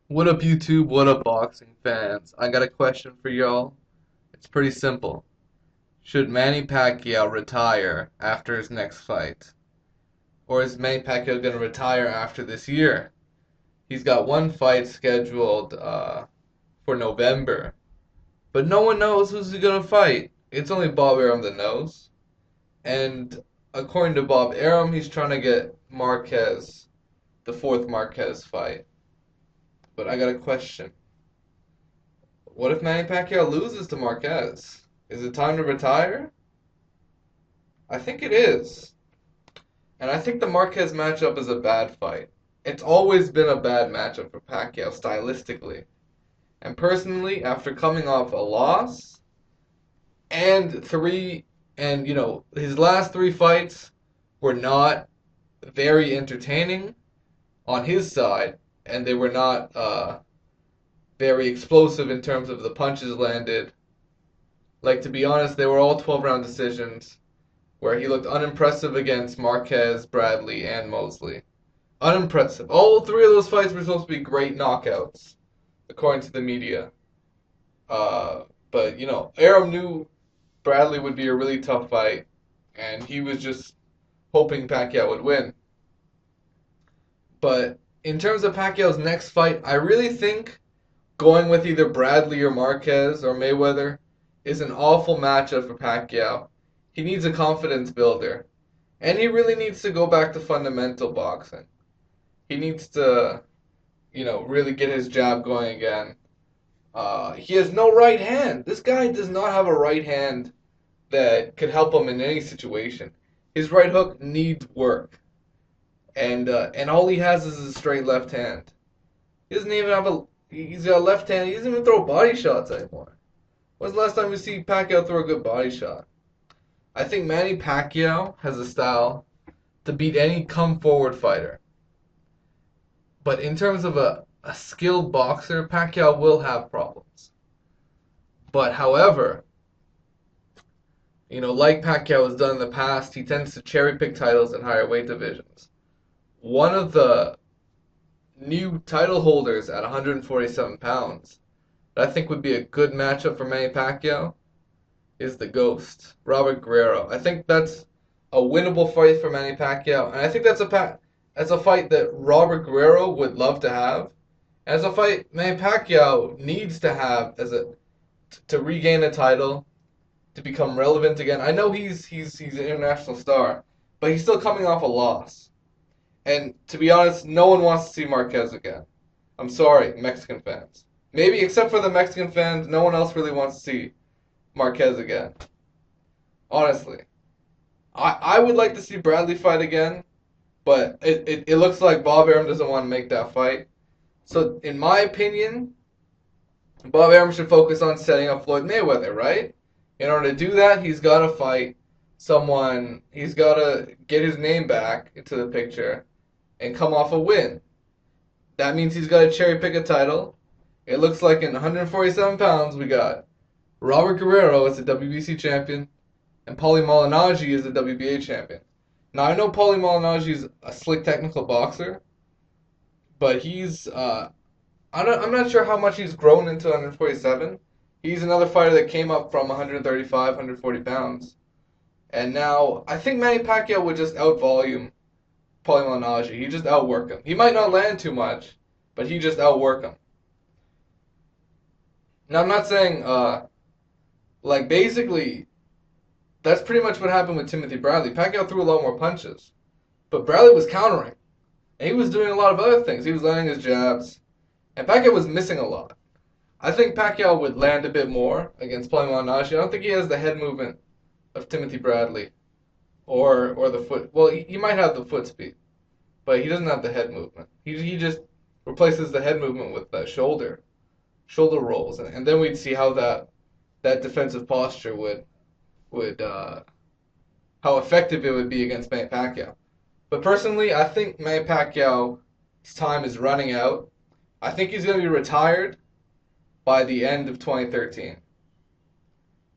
What up, YouTube? What up, boxing fans? I got a question for y'all. It's pretty simple. Should Manny Pacquiao retire after his next fight? Or is Manny Pacquiao going to retire after this year? He's got one fight scheduled for November, but no one knows who's he going to fight. It's only Bob Arum that knows. And according to Bob Arum, he's trying to get Marquez, the fourth Marquez fight. But I got a question. What if Manny Pacquiao loses to Marquez? Is it time to retire? I think it is. And I think the Marquez matchup is a bad fight. It's always been a bad matchup for Pacquiao stylistically. And personally, after coming off a loss and his last three fights were not very entertaining on his side, and they were not very explosive in terms of the punches landed. Like, to be honest, they were all 12-round decisions where he looked unimpressive against Marquez, Bradley, and Mosley. Unimpressive. All three of those fights were supposed to be great knockouts, according to the media. But Arum knew Bradley would be a really tough fight, and he was just hoping Pacquiao would win. But in terms of Pacquiao's next fight, I really think going with either Bradley or Marquez or Mayweather is an awful matchup for Pacquiao. He needs a confidence builder. And he really needs to go back to fundamental boxing. He needs to, really get his jab going again. He has no right hand. This guy does not have a right hand that could help him in any situation. His right hook needs work. And all he has is a straight left hand. He doesn't even have a. He's got a left hand. He doesn't even throw body shots anymore. When's the last time you see Pacquiao throw a good body shot? I think Manny Pacquiao has a style to beat any come forward fighter. But in terms of a skilled boxer, Pacquiao will have problems. But however, like Pacquiao has done in the past, he tends to cherry pick titles in higher weight divisions. One of the new title holders at 147 pounds that I think would be a good matchup for Manny Pacquiao is the Ghost, Robert Guerrero. I think that's a winnable fight for Manny Pacquiao, and I think that's a fight that Robert Guerrero would love to have. And it's a fight Manny Pacquiao needs to have to regain a title, to become relevant again. I know he's an international star, but he's still coming off a loss. And to be honest, no one wants to see Marquez again. I'm sorry, Mexican fans. Maybe except for the Mexican fans, no one else really wants to see Marquez again. Honestly. I would like to see Bradley fight again, but it looks like Bob Arum doesn't want to make that fight. So, in my opinion, Bob Arum should focus on setting up Floyd Mayweather, right? In order to do that, he's got to fight someone, he's got to get his name back into the picture and come off a win. That means he's got to cherry pick a title. It looks like in 147 pounds, we got Robert Guerrero as the WBC champion, and Paulie Malignaggi is the WBA champion. Now, I know Paulie Malignaggi is a slick technical boxer, but I'm not sure how much he's grown into 147. He's another fighter that came up from 135, 140 pounds. And now, I think Manny Pacquiao would just outvolume Paulie Malignaggi. He just outwork him. He might not land too much, but he just outwork him. Now, I'm not saying, basically, that's pretty much what happened with Timothy Bradley. Pacquiao threw a lot more punches, but Bradley was countering. And he was doing a lot of other things. He was landing his jabs, and Pacquiao was missing a lot. I think Pacquiao would land a bit more against Paulie Malignaggi. I don't think he has the head movement of Timothy Bradley, or the foot. Well, he might have the foot speed, but he doesn't have the head movement. He just replaces the head movement with the shoulder rolls, and then we'd see how that defensive posture would how effective it would be against Manny Pacquiao. But personally, I think Manny Pacquiao's time is running out. I think he's going to be retired by the end of 2013.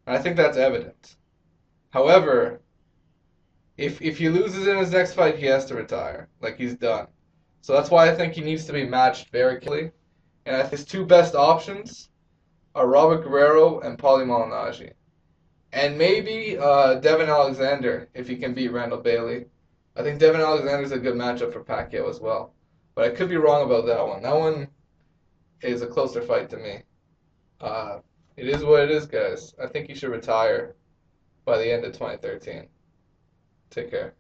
And I think that's evident. However, if he loses in his next fight, he has to retire. Like, he's done. So that's why I think he needs to be matched very carefully. And I think his two best options are Robert Guerrero and Paulie Malignaggi. And maybe Devin Alexander, if he can beat Randall Bailey. I think Devin Alexander is a good matchup for Pacquiao as well. But I could be wrong about that one. That one is a closer fight to me. Uh, it is what it is, guys. I think he should retire by the end of 2013. Take care.